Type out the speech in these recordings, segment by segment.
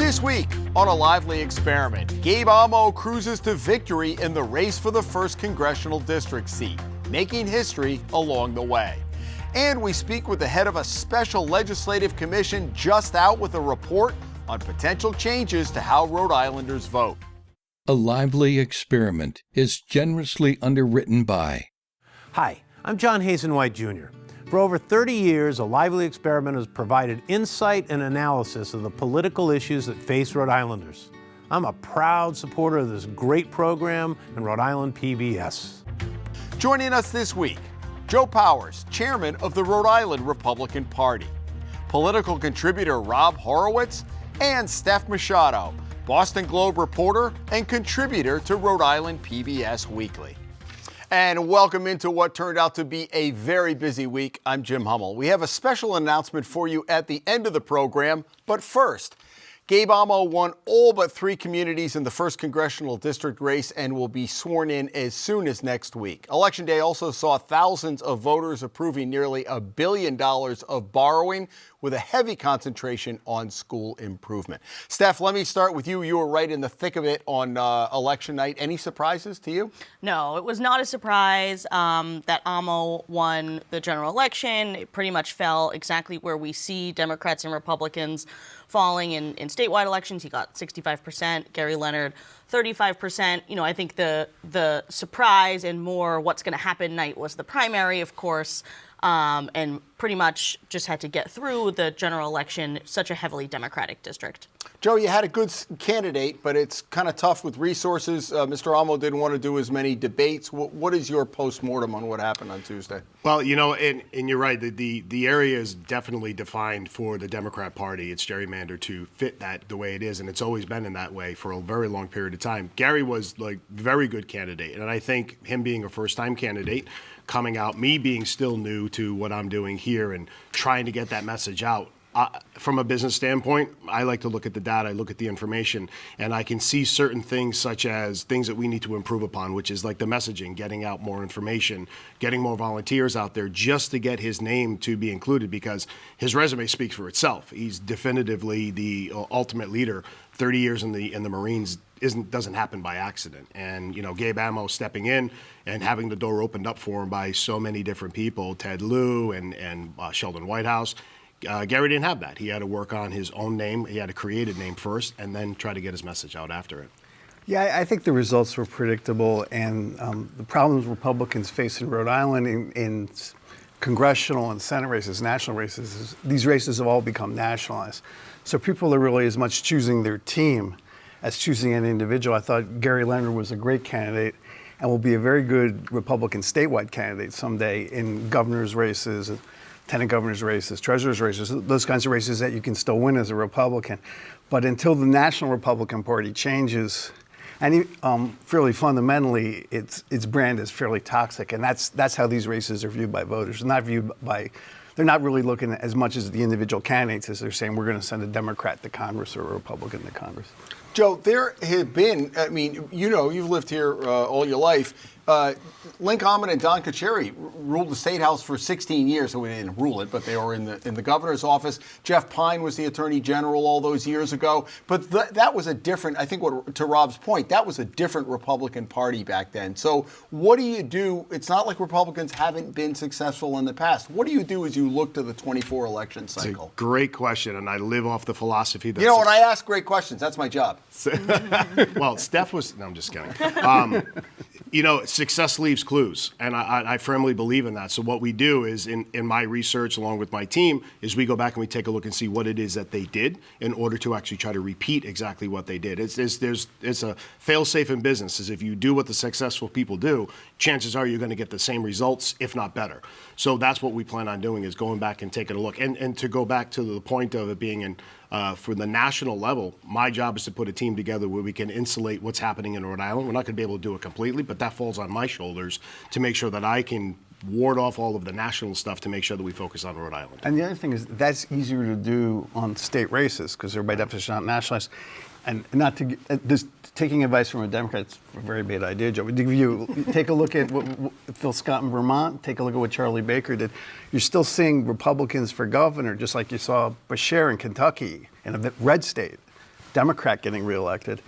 This week on A Lively Experiment, Gabe Amo cruises to victory in the race for the 1st Congressional District seat, making history along the way. And we speak with the head of a special legislative commission just out with a report on potential changes to how Rhode Islanders vote. A Lively Experiment is generously underwritten by... Hi, I'm John Hazen-White Jr. For over 30 years, A Lively Experiment has provided insight and analysis of the political issues that face Rhode Islanders. I'm a proud supporter of this great program and Rhode Island PBS. Joining us this week, Joe Powers, chairman of the Rhode Island Republican Party, political contributor Rob Horowitz, and Steph Machado, Boston Globe reporter and contributor to Rhode Island PBS Weekly. And welcome into what turned out to be a very busy week. I'm Jim Hummel. We have a special announcement for you at the end of the program, but first, Gabe Amo won all but 3 communities in the 1st Congressional District race and will be sworn in as soon as next week. Election Day also saw thousands of voters approving nearly $1 billion of borrowing, with a heavy concentration on school improvement. Steph, let me start with you. You were right in the thick of it on election night. Any surprises to you? No, it was not a surprise that Amo won the general election. It pretty much fell exactly where we see Democrats and Republicans falling in statewide elections. He got 65%, Gary Leonard 35%. You know, I think the surprise and more what's going to happen night was the primary, of course, and pretty much just had to get through the general election, such a heavily Democratic district. Joe, you had a good candidate, but it's kind of tough with resources. Mr. Amo didn't want to do as many debates. What is your postmortem on what happened on Tuesday? Well, you know, and you're right. The area is definitely defined for the Democrat Party. It's gerrymandered to fit that the way it is, and it's always been in that way for a very long period of time. Gary was like very good candidate, and I think him being a first-time candidate, coming out, me being still new to what I'm doing here and trying to get that message out. From a business standpoint, I like to look at the data, I look at the information, and I can see certain things such as things that we need to improve upon, which is like the messaging, getting out more information, getting more volunteers out there just to get his name to be included, because his resume speaks for itself. He's definitively the ultimate leader. 30 years in the Marines doesn't happen by accident. And, you know, Gabe Amo stepping in and having the door opened up for him by so many different people, Ted Lieu and Sheldon Whitehouse. Gary didn't have that. He had to work on his own name. He had to create a name first and then try to get his message out after it. Yeah, I think the results were predictable, and the problems Republicans face in Rhode Island in congressional and Senate races, national races, these races have all become nationalized. So people are really as much choosing their team as choosing an individual. I thought Gary Leonard was a great candidate and will be a very good Republican statewide candidate someday in governor's races, lieutenant governor's races, treasurer's races, those kinds of races that you can still win as a Republican. But until the National Republican Party changes, and fairly fundamentally, its brand is fairly toxic, and that's how these races are viewed by voters. They're not really looking at as much as the individual candidates as they're saying we're going to send a Democrat to Congress or a Republican to Congress. Joe, there have been, I mean, you know, you've lived here all your life. Lynn Common and Don Carcieri ruled the State House for 16 years. So we didn't rule it, but they were in the governor's office. Jeff Pine was the attorney general all those years ago. But that was a different, I think, to Rob's point, that was a different Republican Party back then. So what do you do? It's not like Republicans haven't been successful in the past. What do you do as you look to the 24 election cycle? It's a great question, and I live off the philosophy that... You know, when I ask great questions, that's my job. Well, Steph was... No, I'm just kidding. You know, success leaves clues, and I firmly believe in that. So what we do is, in my research, along with my team, is we go back and we take a look and see what it is that they did in order to actually try to repeat exactly what they did. It's a fail-safe in business, is if you do what the successful people do, chances are you're going to get the same results, if not better. So that's what we plan on doing, is going back and taking a look. And to go back to the point of it being in for the national level, my job is to put a team together where we can insulate what's happening in Rhode Island. We're not going to be able to do it completely, but that falls on my shoulders to make sure that I can ward off all of the national stuff to make sure that we focus on Rhode Island. And the other thing is that's easier to do on state races because they're by definition not nationalized. And not to this taking advice from a Democrat is a very bad idea, Joe. If you take a look at what Phil Scott in Vermont, take a look at what Charlie Baker did. You're still seeing Republicans for governor, just like you saw Beshear in Kentucky in a red state. Democrat getting reelected.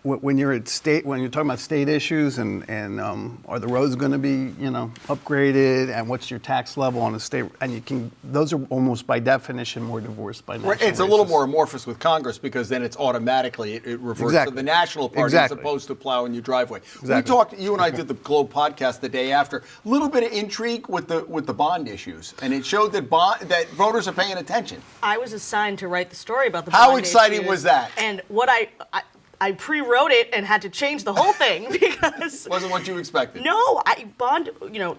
When you're when you're talking about state issues and are the roads going to be upgraded, and what's your tax level on a state, and those are almost by definition more divorced by national Right. It's a little more amorphous with Congress, because then it's automatically it reverts to the national party as opposed to plowing your driveway. We talked. You and I did the Globe podcast the day after. A little bit of intrigue with the bond issues, and it showed that voters are paying attention. I was assigned to write the story about the bond How exciting issues, was that? And what I pre-wrote it and had to change the whole thing because wasn't what you expected. No,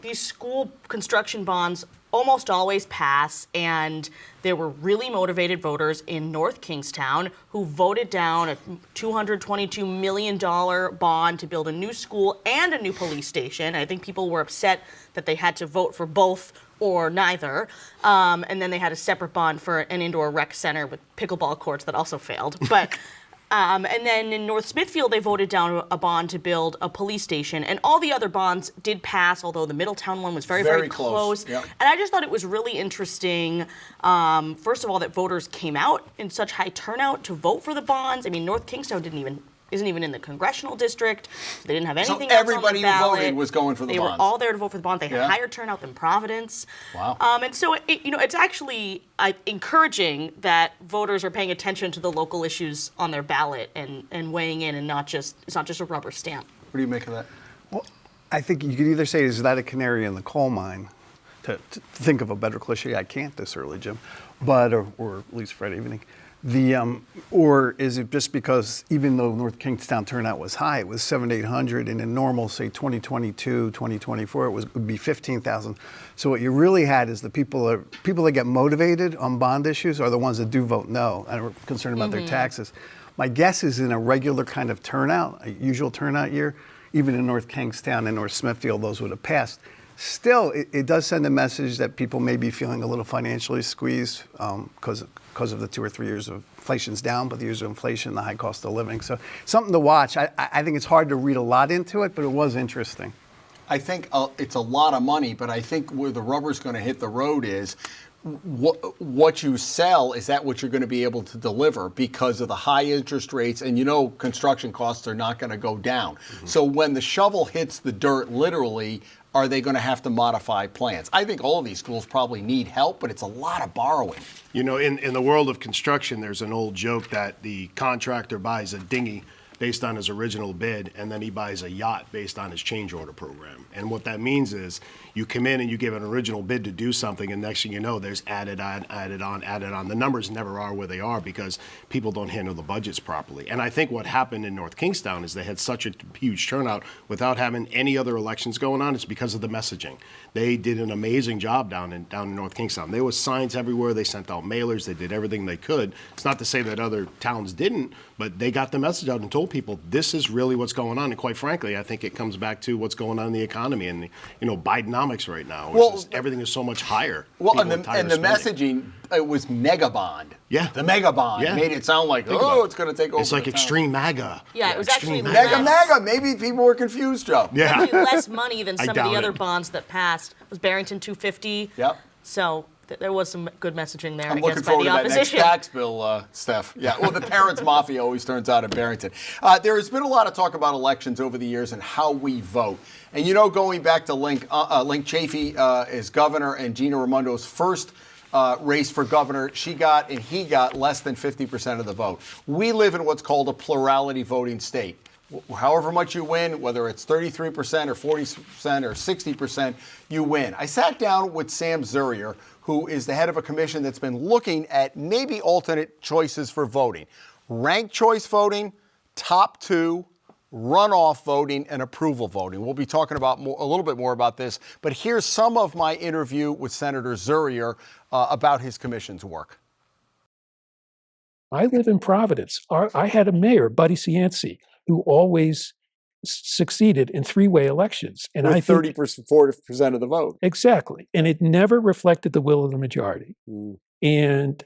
these school construction bonds almost always pass, and there were really motivated voters in North Kingstown who voted down a $222 million bond to build a new school and a new police station. I think people were upset that they had to vote for both or neither. And then they had a separate bond for an indoor rec center with pickleball courts that also failed. But and then in North Smithfield, they voted down a bond to build a police station. And all the other bonds did pass, although the Middletown one was very, very close. Yep. And I just thought it was really interesting, first of all, that voters came out in such high turnout to vote for the bonds. I mean, North Kingstown isn't even in the congressional district. So they didn't have anything else on the ballot. So everybody who voted was going for the bonds. They were all there to vote for the bond. They had higher turnout than Providence. Wow. And so, it's actually encouraging that voters are paying attention to the local issues on their ballot and weighing in, and it's not just a rubber stamp. What do you make of that? Well, I think you could either say, is that a canary in the coal mine? To think of a better cliche, I can't this early, Jim, but or at least Friday evening. Or is it just because even though North Kingstown turnout was high, it was 700 to 800, and in normal, say 2022, 2024, it would be 15,000. So what you really had is the people that get motivated on bond issues are the ones that do vote no and are concerned about their taxes. My guess is in a regular kind of turnout, a usual turnout year, even in North Kingstown and North Smithfield, those would have passed. Still, it does send a message that people may be feeling a little financially squeezed because of the 2 or 3 years of inflation's down, but the years of inflation, the high cost of living. So something to watch. I think it's hard to read a lot into it, but it was interesting. I think it's a lot of money, but I think where the rubber's going to hit the road is what you sell. Is that what you're going to be able to deliver because of the high interest rates? And construction costs are not going to go down. Mm-hmm. So when the shovel hits the dirt, literally, are they going to have to modify plans? I think all of these schools probably need help, but it's a lot of borrowing. In the world of construction, there's an old joke that the contractor buys a dinghy based on his original bid, and then he buys a yacht based on his change order program. And what that means is you come in and you give an original bid to do something, and next thing you know, there's added on. The numbers never are where they are because people don't handle the budgets properly. And I think what happened in North Kingstown is they had such a huge turnout without having any other elections going on. It's because of the messaging. They did an amazing job down in North Kingstown. There was signs everywhere. They sent out mailers. They did everything they could. It's not to say that other towns didn't, but they got the message out and told people this is really what's going on. And quite frankly, I think it comes back to what's going on in the economy and Bidenomics right now. Everything is so much higher. Well, and the messaging, it was mega bond. Yeah. The mega bond made it sound like, it's going to take over. It's like extreme MAGA. Yeah, it was actually mega. Maybe people were confused, Joe. Yeah. Actually less money than some of the other bonds that passed. It was Barrington 250. Yep. So there was some good messaging there, I'm I guess, looking by forward the to that opposition. next tax bill, Steph. Yeah, well, the parents' mafia always turns out in Barrington. There has been a lot of talk about elections over the years and how we vote. And going back to Link Chafee as governor and Gina Raimondo's first race for governor, he got less than 50% of the vote. We live in what's called a plurality voting state. However much you win, whether it's 33% or 40% or 60%, you win. I sat down with Sam Zurer, who is the head of a commission that's been looking at maybe alternate choices for voting. Ranked choice voting, top two, runoff voting, and approval voting. We'll be talking about a little bit more about this, but here's some of my interview with Senator Zurier about his commission's work. I live in Providence. I had a mayor, Buddy Cianci, who always succeeded in three-way elections. And I think 40% of the vote. Exactly. And it never reflected the will of the majority. Mm. And,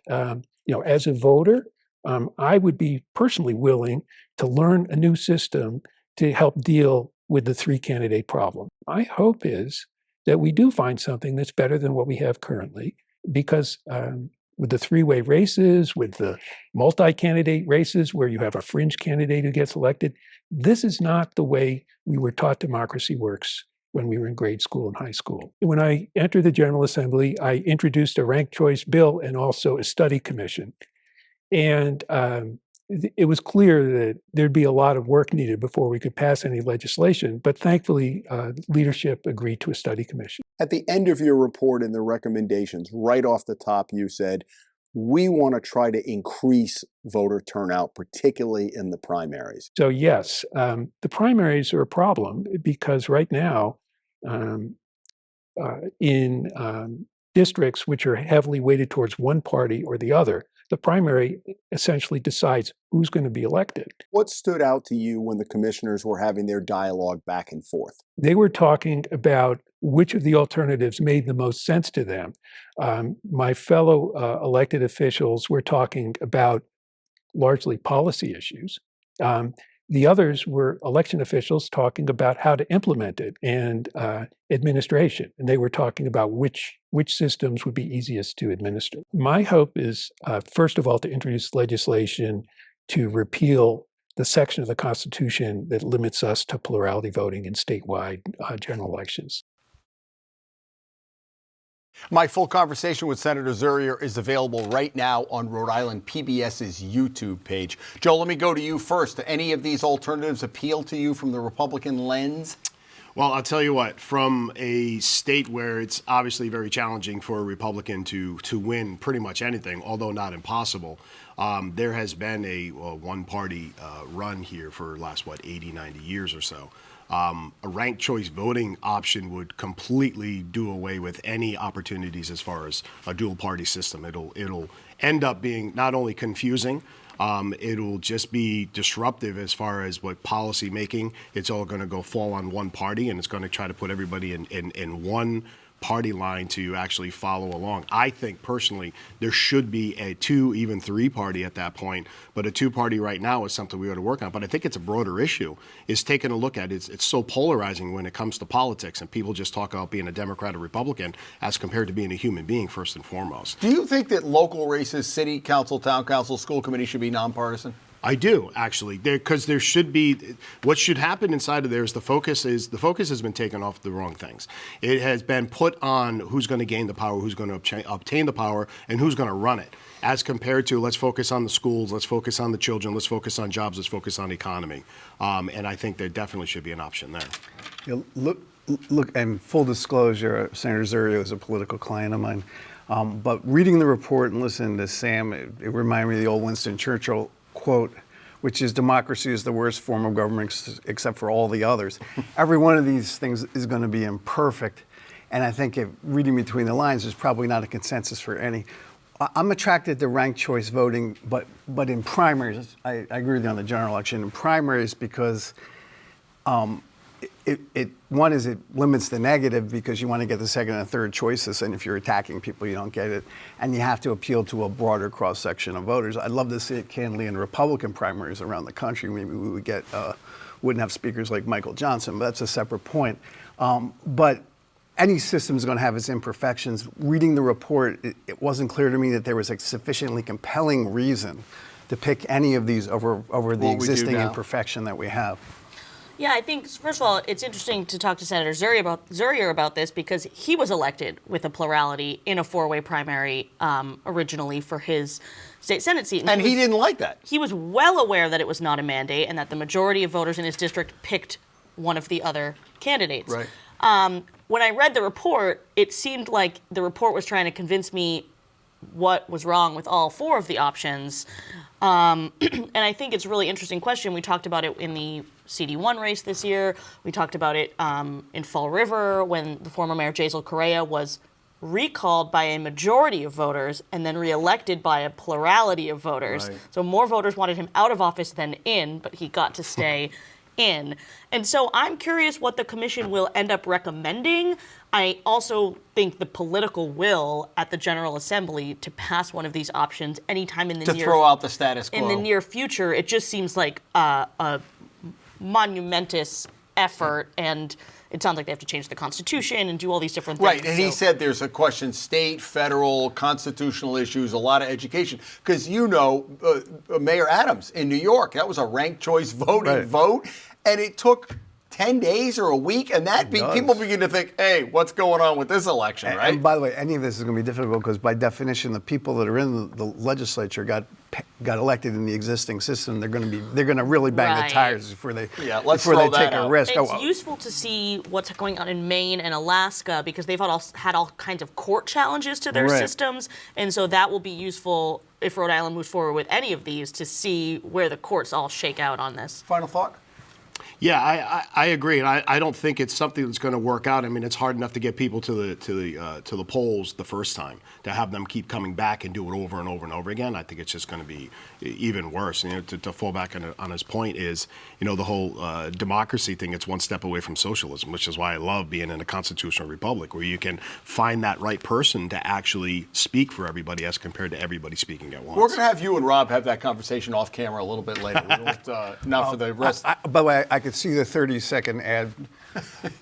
as a voter, I would be personally willing to learn a new system to help deal with the three-candidate problem. My hope is that we do find something that's better than what we have currently, because with the three-way races, with the multi-candidate races where you have a fringe candidate who gets elected. This is not the way we were taught democracy works when we were in grade school and high school. When I entered the General Assembly, I introduced a ranked choice bill and also a study commission. And it was clear that there'd be a lot of work needed before we could pass any legislation, but thankfully, leadership agreed to a study commission. At the end of your report and the recommendations, right off the top, you said, we want to try to increase voter turnout, particularly in the primaries. So yes, the primaries are a problem because right now, in districts which are heavily weighted towards one party or the other, the primary essentially decides who's going to be elected. What stood out to you when the commissioners were having their dialogue back and forth? They were talking about which of the alternatives made the most sense to them. My fellow elected officials were talking about largely policy issues. The others were election officials talking about how to implement it and administration. And they were talking about which systems would be easiest to administer. My hope is, first of all, to introduce legislation to repeal the section of the Constitution that limits us to plurality voting in statewide general elections. My full conversation with Senator Zurier is available right now on Rhode Island PBS's YouTube page. Joe, let me go to you first. Do any of these alternatives appeal to you from the Republican lens? Well, I'll tell you what, from a state where it's obviously very challenging for a Republican to win pretty much anything, although not impossible, there has been a one-party run here for the last, 80, 90 years or so. A ranked choice voting option would completely do away with any opportunities as far as a dual party system. It'll end up being not only confusing, it'll just be disruptive as far as what policy making. It's all going to fall on one party, and it's going to try to put everybody in one party line to actually follow along. I think personally there should be a 2, even 3 party at that point, but a 2 party right now is something we ought to work on. But I think it's a broader issue, is taking a look at it. It's so polarizing when it comes to politics, and people just talk about being a Democrat or Republican as compared to being a human being first and foremost. Do you think that local races, city council, town council, school committee should be nonpartisan? I do, actually, because there should be, what should happen inside of there is the focus has been taken off the wrong things. It has been put on who's going to gain the power, who's going to obtain the power, and who's going to run it, as compared to let's focus on the schools, let's focus on the children, let's focus on jobs, let's focus on the economy. And I think there definitely should be an option there. You know, look, and full disclosure, Senator Zurer is a political client of mine. But reading the report and listening to Sam, it reminded me of the old Winston Churchill quote, which is democracy is the worst form of government except for all the others. Every one of these things is going to be imperfect. And I think if reading between the lines, there's probably not a consensus for any. I'm attracted to ranked choice voting, but in primaries, I agree with you on the general election. In primaries, because one is it limits the negative because you want to get the second and third choices, and if you're attacking people, you don't get it. And you have to appeal to a broader cross-section of voters. I'd love to see it candidly in Republican primaries around the country. Maybe we would get, wouldn't have speakers like Michael Johnson, but that's a separate point. But any system is going to have its imperfections. Reading the report, it wasn't clear to me that there was a sufficiently compelling reason to pick any of these over the existing imperfection that we have. Yeah, I think, first of all, it's interesting to talk to Senator Zurier about this because he was elected with a plurality in a 4-way primary originally for his state Senate seat. And he didn't like that. He was well aware that it was not a mandate and that the majority of voters in his district picked one of the other candidates. Right. When I read the report, it seemed like the report was trying to convince me what was wrong with all 4 of the options. And I think it's a really interesting question. We talked about it in the CD1 race this year. We talked about it in Fall River when the former mayor Jazel Correa was recalled by a majority of voters and then reelected by a plurality of voters. Right. So more voters wanted him out of office than in, but he got to stay in. And so I'm curious what the commission will end up recommending. I also think the political will at the General Assembly to pass one of these options anytime in the throw out the status quo. In the near future, it just seems like a monumentous effort, and it sounds like they have to change the Constitution and do all these different things. Right, and he said there's a question, state, federal, constitutional issues, a lot of education. Because Mayor Adams in New York, that was a ranked choice voting vote, and it took 10 days or a week, and people begin to think, hey, what's going on with this election, right? And by the way, any of this is going to be difficult because by definition, the people that are in the legislature got elected in the existing system. They're going to really bang the tires before they take a risk. It's useful to see what's going on in Maine and Alaska because they've had all kinds of court challenges to their systems, and so that will be useful if Rhode Island moves forward with any of these to see where the courts all shake out on this. Final thought? Yeah, I agree, and I don't think it's something that's going to work out. I mean, it's hard enough to get people to the polls the first time. To have them keep coming back and do it over and over and over again, I think it's just going to be even worse. And, to fall back on his point is, the whole democracy thing. It's one step away from socialism, which is why I love being in a constitutional republic, where you can find that right person to actually speak for everybody, as compared to everybody speaking at once. We're going to have you and Rob have that conversation off camera a little bit later. We won't, not for the rest. By the way, I could see the 30-second ad.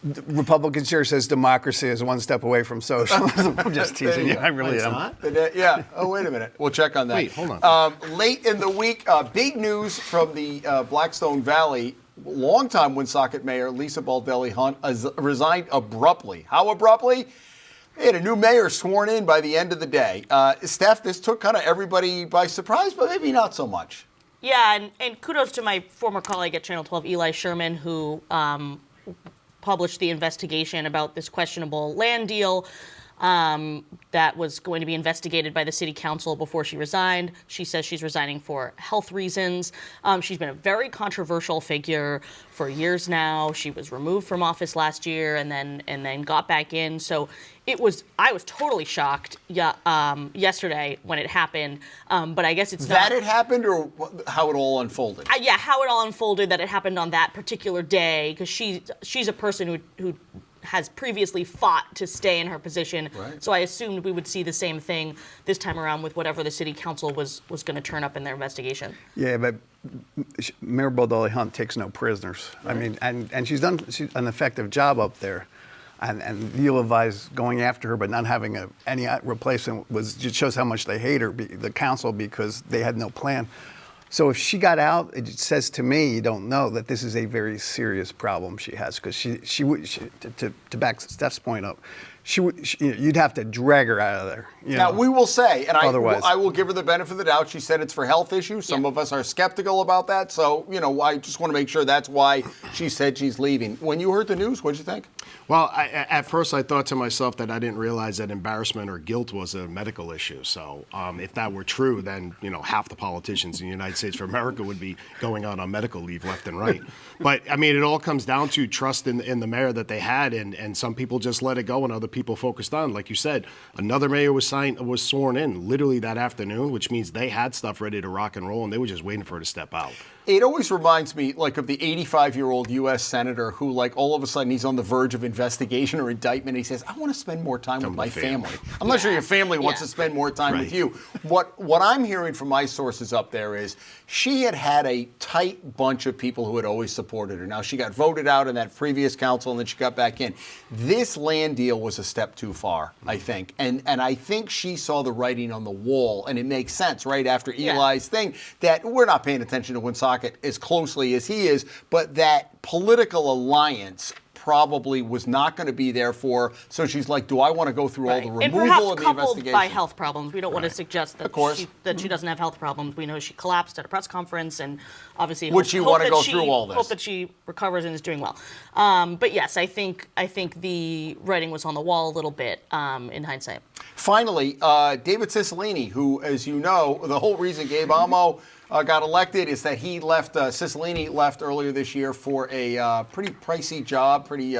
The Republican chair says democracy is one step away from socialism. I'm just teasing you. I really am. Yeah. Oh, wait a minute. We'll check on that. Wait, hold on. Late in the week, big news from the Blackstone Valley. Longtime Woonsocket Mayor Lisa Baldelli Hunt resigned abruptly. How abruptly? They had a new mayor sworn in by the end of the day. Steph, this took kind of everybody by surprise, but maybe not so much. Yeah, and kudos to my former colleague at Channel 12, Eli Sherman, who published the investigation about this questionable land deal that was going to be investigated by the city council before she resigned. She says she's resigning for health reasons. She's been a very controversial figure for years now. She was removed from office last year and then got back in. So I was totally shocked yesterday when it happened. But I guess it's that it happened, or how it all unfolded. How it all unfolded. That it happened on that particular day, because she's a person who has previously fought to stay in her position. Right. So I assumed we would see the same thing this time around with whatever the city council was going to turn up in their investigation. Yeah, but Mayor Baldelli Hunt takes no prisoners. Right. I mean, and she's done an effective job up there. And the U of I's going after her, but not having any replacement just shows how much they hate her, the council, because they had no plan. So if she got out, it says to me, you don't know, that this is a very serious problem she has, because she would, to back Steph's point up, you'd have to drag her out of there. Now, we will say, and otherwise, I will give her the benefit of the doubt, she said it's for health issues. Some of us are skeptical about that. So, I just want to make sure that's why she said she's leaving. When you heard the news, what did you think? Well, at first I thought to myself that I didn't realize that embarrassment or guilt was a medical issue. So if that were true, then, half the politicians in the United States of America would be going out on medical leave left and right. But, I mean, it all comes down to trust in the mayor that they had, and some people just let it go and other people focused on. Like you said, another mayor was sworn in literally that afternoon, which means they had stuff ready to rock and roll, and they were just waiting for her to step out. It always reminds me, of the 85-year-old U.S. senator who, all of a sudden, he's on the verge of investigation or indictment, and he says, I want to spend more time with my family. I'm not sure your family wants to spend more time with you. What I'm hearing from my sources up there is she had a tight bunch of people who had always supported her. Now, she got voted out in that previous council, and then she got back in. This land deal was a step too far, I think. And I think she saw the writing on the wall, and it makes sense, right after Eli's thing, that we're not paying attention to Woonsocket as closely as he is, but that political alliance probably was not going to be there for. So she's like, do I want to go through all the removal and the investigation? By health problems. We don't want to suggest that she doesn't have health problems. We know she collapsed at a press conference, and obviously would she want to go through all this? Hope that she recovers and is doing well. But yes, I think the writing was on the wall a little bit in hindsight. Finally, David Cicilline, who, as you know, the whole reason Gabe Amo got elected is that he left, Cicilline left earlier this year for a pretty pricey job, pretty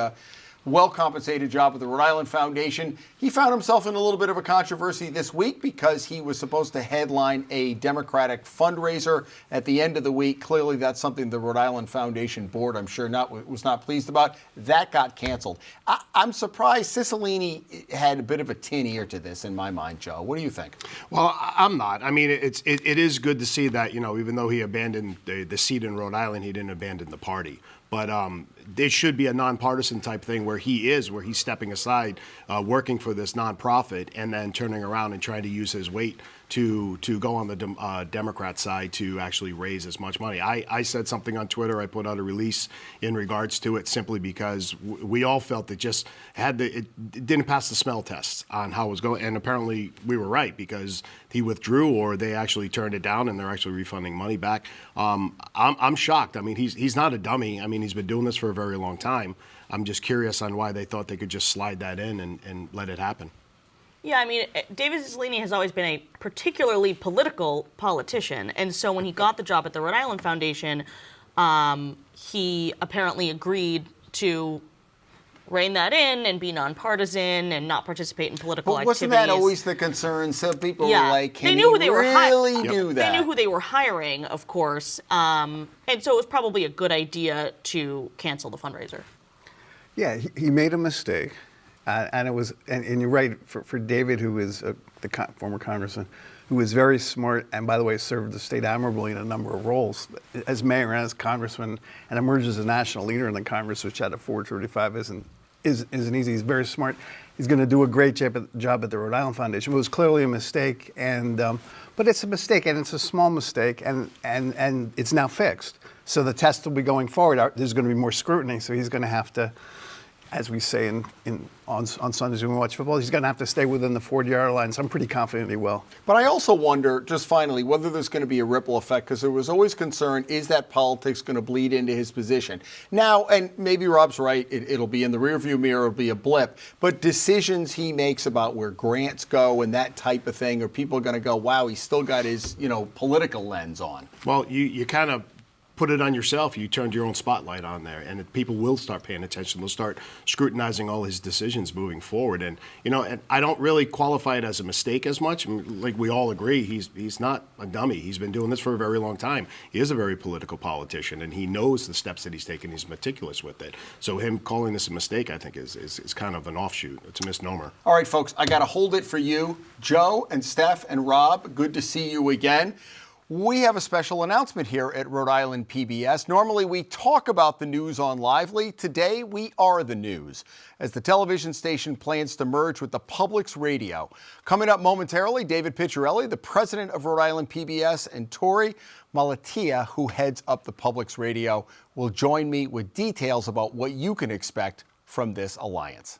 well-compensated job with the Rhode Island Foundation. He found himself in a little bit of a controversy this week because he was supposed to headline a Democratic fundraiser at the end of the week. Clearly, that's something the Rhode Island Foundation board, I'm sure, was not pleased about. That got canceled. I'm surprised Cicilline had a bit of a tin ear to this in my mind, Joe. What do you think? Well, I'm not. I mean, it is good to see that, even though he abandoned the seat in Rhode Island, he didn't abandon the party. But there should be a nonpartisan type thing where he's stepping aside, working for this nonprofit, and then turning around and trying to use his weight to go on the Democrat side to actually raise as much money. I said something on Twitter. I put out a release in regards to it simply because we all felt it didn't pass the smell test on how it was going. And apparently we were right, because he withdrew, or they actually turned it down, and they're actually refunding money back. I'm shocked. I mean, he's not a dummy. I mean, he's been doing this for a very long time. I'm just curious on why they thought they could just slide that in and let it happen. Yeah, I mean, David Zini has always been a particularly political politician, and so when he got the job at the Rhode Island Foundation, he apparently agreed to rein that in and be nonpartisan and not participate in political activities. Wasn't that always the concern? Some people were like, can they knew he who they were really do that? They knew who they were hiring, of course, and so it was probably a good idea to cancel the fundraiser. Yeah, he made a mistake. And it was, and you're right, for David, who is the former congressman, who is very smart, and by the way, served the state admirably in a number of roles, as mayor and as congressman, and emerged as a national leader in the Congress, which at a 435 isn't easy. He's very smart. He's going to do a great job at the Rhode Island Foundation. It was clearly a mistake, but it's a mistake, and it's a small mistake, and it's now fixed. So the test will be going forward. There's going to be more scrutiny, so he's going to have to, as we say on Sundays when we watch football, he's going to have to stay within the 40-yard line. So I'm pretty confident he will. But I also wonder, just finally, whether there's going to be a ripple effect, because there was always concern, is that politics going to bleed into his position? Now, and maybe Rob's right, it'll be in the rearview mirror, it'll be a blip, but decisions he makes about where grants go and that type of thing, are people going to go, wow, he's still got his, political lens on? Well, you kind of put it on yourself. You turned your own spotlight on there, and people will start paying attention. They'll start scrutinizing all his decisions moving forward. And and I don't really qualify it as a mistake as much. I mean, like we all agree, he's not a dummy. He's been doing this for a very long time. He is a very political politician, and he knows the steps that he's taken. He's meticulous with it. So him calling this a mistake, I think, is kind of an offshoot. It's a misnomer. All right, folks, I got to hold it for you. Joe and Steph and Rob, good to see you again. We have a special announcement here at Rhode Island PBS. Normally we talk about the news on Lively. Today we are the news, as the television station plans to merge with the Public's radio. Coming up momentarily, David Pitelli, the president of Rhode Island PBS, and Tori, Malatia, who heads up the Public's radio, will join me with details about what you can expect from this alliance.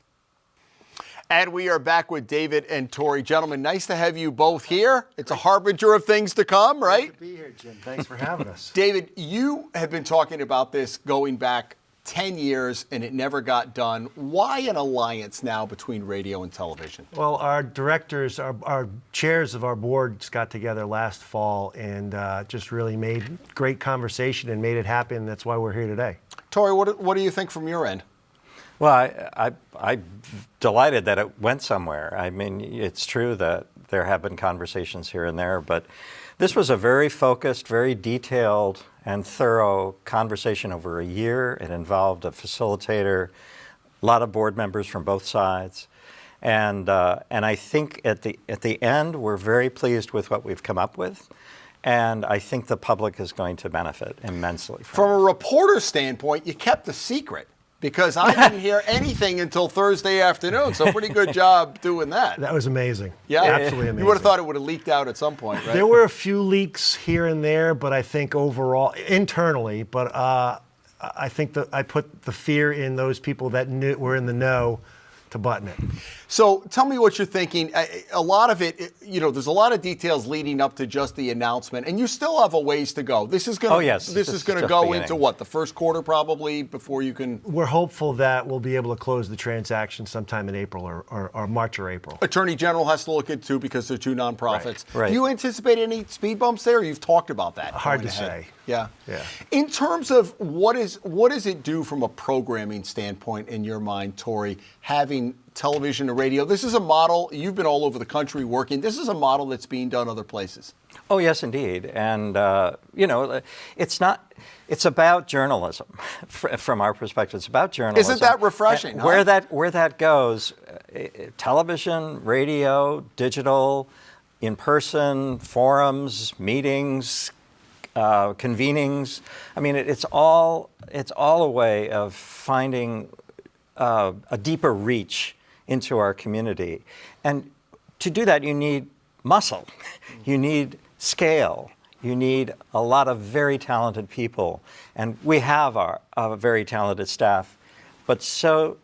And we are back with David and Tori. Gentlemen, nice to have you both here. It's a harbinger of things to come, right? Good to be here, Jim. Thanks for having us. David, you have been talking about this going back 10 years, and it never got done. Why an alliance now between radio and television? Well, our directors, our chairs of our boards got together last fall and just really made great conversation and made it happen. That's why we're here today. Tori, what do you think from your end? Well, I'm delighted that it went somewhere. I mean, it's true that there have been conversations here and there, but this was a very focused, very detailed and thorough conversation over a year. It involved a facilitator, a lot of board members from both sides. And I think at the end, we're very pleased with what we've come up with. And I think the public is going to benefit immensely from a reporter standpoint, you kept the secret. Because I didn't hear anything until Thursday afternoon, so pretty good job doing that. That was amazing. Yeah, absolutely amazing. You would have thought it would have leaked out at some point, right? There were a few leaks here and there, but I think overall, internally, but I think that I put the fear in those people that were in the know to button it. So tell me what you're thinking. A lot of it, there's a lot of details leading up to just the announcement, and you still have a ways to go. This is going to go into what, the first quarter probably, before you can. We're hopeful that we'll be able to close the transaction sometime in April or March or April. Attorney General has to look at it too, because they're two nonprofits. Right. Do you anticipate any speed bumps there? You've talked about that. Hard to say. Yeah. Yeah. In terms of what does it do from a programming standpoint in your mind, Tori, having television and radio? This is a model, you've been all over the country working. This is a model that's being done other places. Oh, yes, indeed. And, it's about journalism from our perspective. It's about journalism. Isn't that refreshing? Where that goes, television, radio, digital, in-person, forums, meetings, convenings. I mean, it's all a way of finding a deeper reach into our community. And to do that, you need muscle, you need scale, you need a lot of very talented people. And we have a very talented staff, but so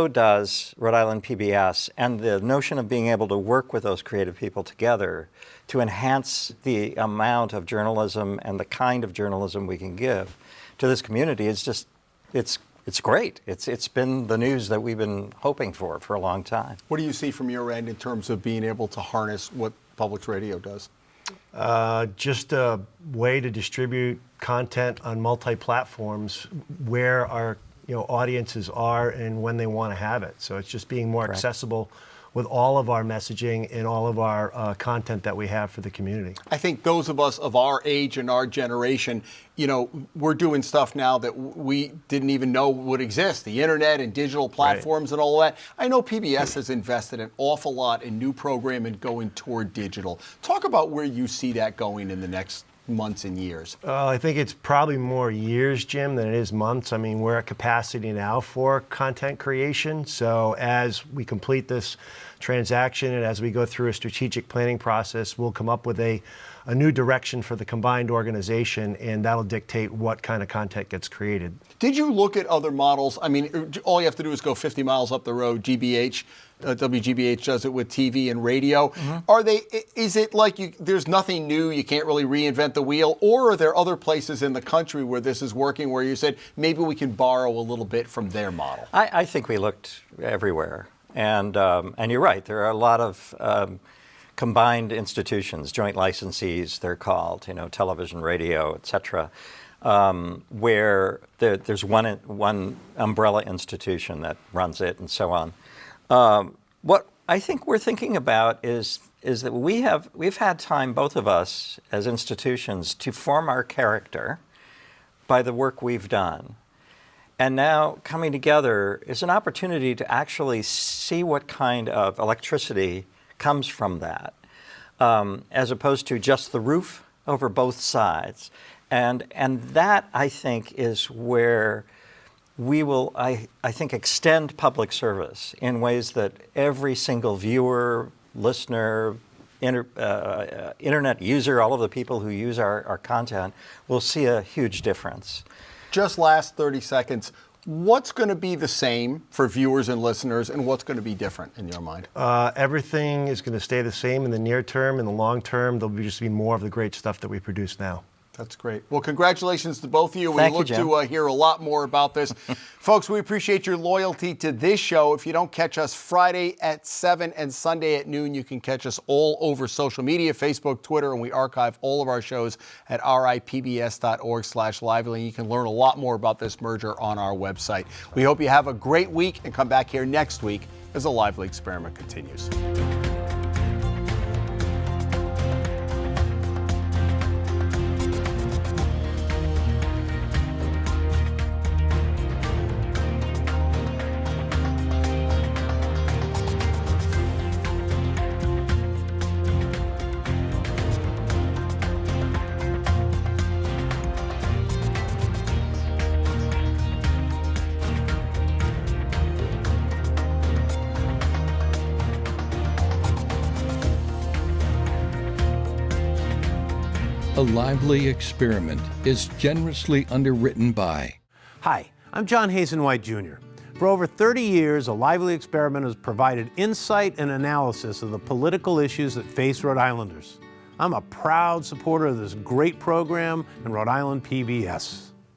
does Rhode Island PBS. And the notion of being able to work with those creative people together to enhance the amount of journalism and the kind of journalism we can give to this community is just, it's great. It's been the news that we've been hoping for a long time. What do you see from your end in terms of being able to harness what public radio does? Just a way to distribute content on multi-platforms where our audiences are and when they want to have it. So it's just being more Correct. accessible with all of our messaging and all of our content that we have for the community. I think those of us of our age and our generation, we're doing stuff now that we didn't even know would exist, the internet and digital platforms and all that. I know PBS has invested an awful lot in new programming going toward digital. Talk about where you see that going in the next months and years. I think it's probably more years, Jim, than it is months. I mean, we're at capacity now for content creation. So as we complete this transaction and as we go through a strategic planning process, we'll come up with a new direction for the combined organization, and that'll dictate what kind of content gets created. Did you look at other models? I mean, all you have to do is go 50 miles up the road. WGBH does it with TV and radio. Mm-hmm. Is it like there's nothing new, you can't really reinvent the wheel, or are there other places in the country where this is working, where you said maybe we can borrow a little bit from their model? I think we looked everywhere, and you're right. There are a lot of combined institutions, joint licensees, they're called, television, radio, et cetera, where there's one umbrella institution that runs it, and so on. What I think we're thinking about is that we've had time, both of us as institutions, to form our character by the work we've done. And now coming together is an opportunity to actually see what kind of electricity comes from that, as opposed to just the roof over both sides. And that, I think, is where we will, I think, extend public service in ways that every single viewer, listener, internet user, all of the people who use our content will see a huge difference. Just last 30 seconds, what's going to be the same for viewers and listeners, and what's going to be different in your mind? Everything is going to stay the same in the near term. In the long term, there'll just be more of the great stuff that we produce now. That's great. Well, congratulations to both of you. Thank we look you, Jim. to hear a lot more about this. Folks, we appreciate your loyalty to this show. If you don't catch us Friday at 7 and Sunday at noon, you can catch us all over social media, Facebook, Twitter, and we archive all of our shows at ripbs.org/lively. You can learn a lot more about this merger on our website. We hope you have a great week and come back here next week as the Lively experiment continues. A Lively Experiment is generously underwritten by... Hi, I'm John Hazen White Jr. For over 30 years, A Lively Experiment has provided insight and analysis of the political issues that face Rhode Islanders. I'm a proud supporter of this great program and Rhode Island PBS.